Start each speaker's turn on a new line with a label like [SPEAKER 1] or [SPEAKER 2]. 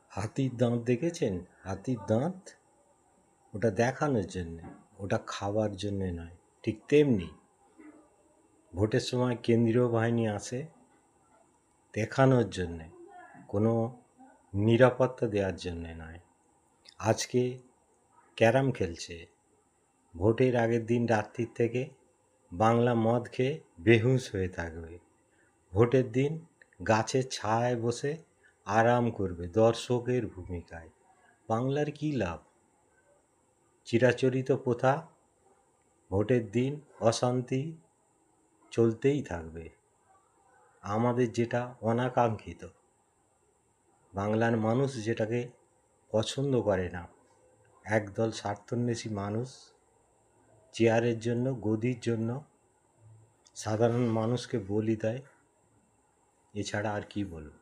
[SPEAKER 1] হাতির দাঁত দেখেছেন? হাতির দাঁত ওটা দেখানোর জন্যে, ওটা খাবার জন্যে নয়। ঠিক তেমনি ভোটের সময় কেন্দ্রীয় বাহিনী আসে দেখানোর জন্যে, কোনো নিরাপত্তা দেওয়ার জন্যে নয়। আজকে ক্যারাম খেলছে, ভোটের আগের দিন রাত্রির থেকে বাংলা মদ খেয়ে বেহুঁশ হয়ে থাকবে। ভোটের দিন গাছের ছায়ায় বসে আরাম করবে দর্শকের ভূমিকায়। বাংলার কী লাভ? চিরাচরিত প্রথা, ভোটের দিন অশান্তি চলতেই থাকবে। আমাদের যেটা অনাকাঙ্ক্ষিত, বাংলার মানুষ যেটাকে পছন্দ করে না, একদল স্বার্থান্বেষী মানুষ চেয়ারের জন্য, গদির জন্য সাধারণ মানুষকে বলি দেয়। এছাড়া আর কি বলবো।